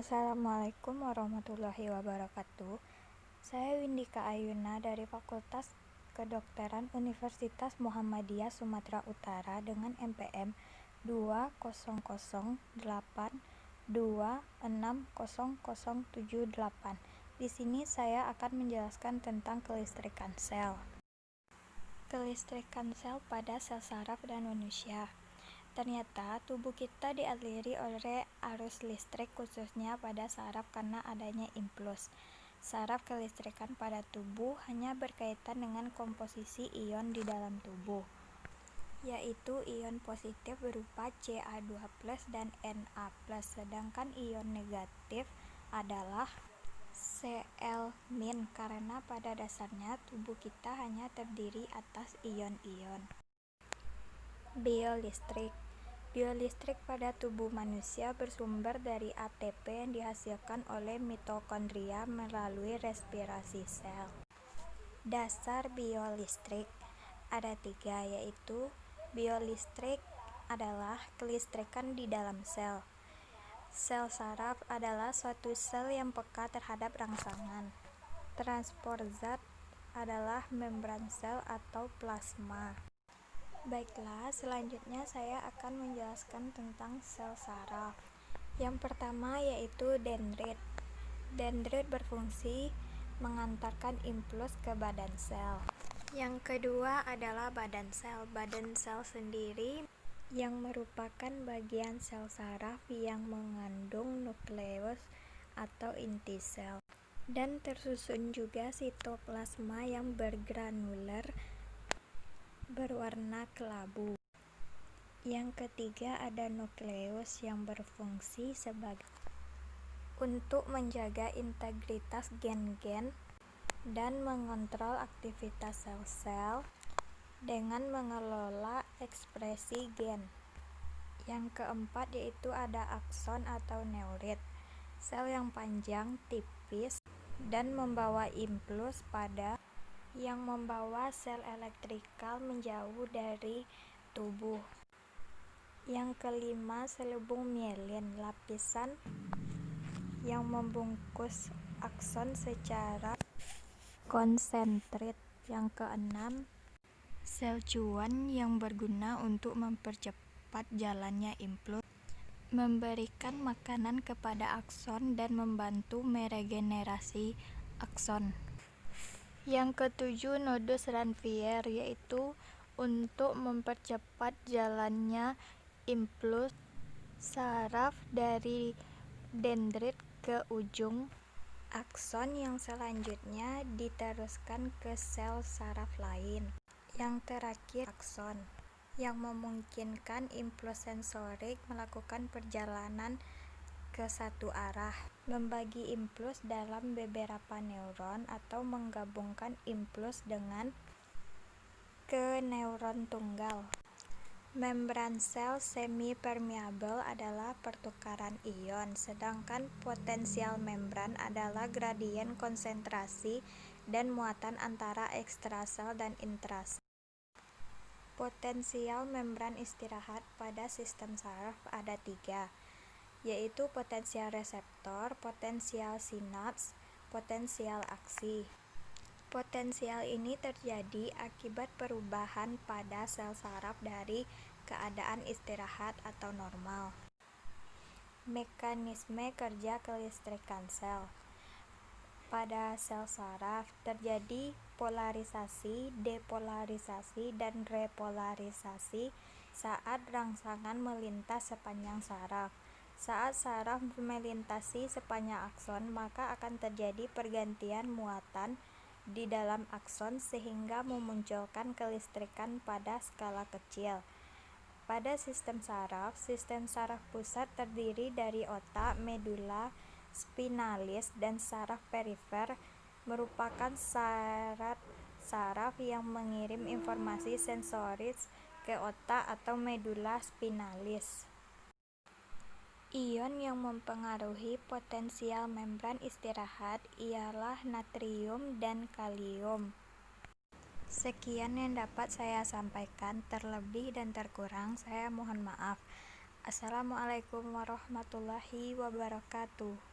Assalamualaikum warahmatullahi wabarakatuh. Saya Windika Ayuna dari Fakultas Kedokteran Universitas Muhammadiyah Sumatera Utara dengan NPM 20082600078. Di sini saya akan menjelaskan tentang kelistrikan sel. Kelistrikan sel pada sel saraf dan manusia. Ternyata tubuh kita dialiri oleh arus listrik khususnya pada saraf karena adanya impuls. Saraf kelistrikan pada tubuh hanya berkaitan dengan komposisi ion di dalam tubuh, yaitu ion positif berupa Ca2+ dan Na+, sedangkan ion negatif adalah Cl- karena pada dasarnya tubuh kita hanya terdiri atas ion-ion. Biolistrik pada tubuh manusia bersumber dari ATP yang dihasilkan oleh mitokondria melalui respirasi sel. Dasar biolistrik ada 3, yaitu biolistrik adalah kelistrikan di dalam sel. Sel saraf adalah suatu sel yang peka terhadap rangsangan. Transport zat adalah membran sel atau plasma. Baiklah, selanjutnya saya akan menjelaskan tentang sel saraf. Yang pertama yaitu dendrit. Dendrit berfungsi mengantarkan impuls ke badan sel. Yang kedua adalah badan sel. Badan sel sendiri yang merupakan bagian sel saraf yang mengandung nukleus atau inti sel. Dan tersusun juga sitoplasma yang bergranuler berwarna kelabu. Yang ketiga ada nukleus yang berfungsi untuk menjaga integritas gen-gen dan mengontrol aktivitas sel-sel dengan mengelola ekspresi gen. Yang keempat yaitu ada akson atau neurit, sel yang panjang, tipis, dan membawa impuls yang membawa sel elektrikal menjauh dari tubuh. Yang kelima selubung mielin, lapisan yang membungkus akson secara konsentrit. Yang keenam sel cuan yang berguna untuk mempercepat jalannya impuls, memberikan makanan kepada akson dan membantu meregenerasi akson. Yang ketujuh nodus Ranvier, yaitu untuk mempercepat jalannya impuls saraf dari dendrit ke ujung akson yang selanjutnya diteruskan ke sel saraf lain. Yang terakhir akson yang memungkinkan impuls sensorik melakukan perjalanan ke satu arah, membagi impuls dalam beberapa neuron atau menggabungkan impuls ke neuron tunggal. Membran sel semi-permeabel adalah pertukaran ion, sedangkan potensial membran adalah gradien konsentrasi dan muatan antara ekstrasel dan intrasel. Potensial membran istirahat pada sistem saraf ada 3, yaitu potensial reseptor, potensial sinaps, potensial aksi. Potensial ini terjadi akibat perubahan pada sel saraf dari keadaan istirahat atau normal. Mekanisme kerja kelistrikan sel. Pada sel saraf terjadi polarisasi, depolarisasi, dan repolarisasi saat rangsangan melintas sepanjang saraf. Saat saraf melintasi sepanjang akson, maka akan terjadi pergantian muatan di dalam akson sehingga memunculkan kelistrikan pada skala kecil. Pada sistem saraf pusat terdiri dari otak, medula spinalis, dan saraf perifer merupakan saraf yang mengirim informasi sensoris ke otak atau medula spinalis. Ion yang mempengaruhi potensial membran istirahat ialah natrium dan kalium. Sekian yang dapat saya sampaikan, terlebih dan terkurang saya mohon maaf. Assalamualaikum warahmatullahi wabarakatuh.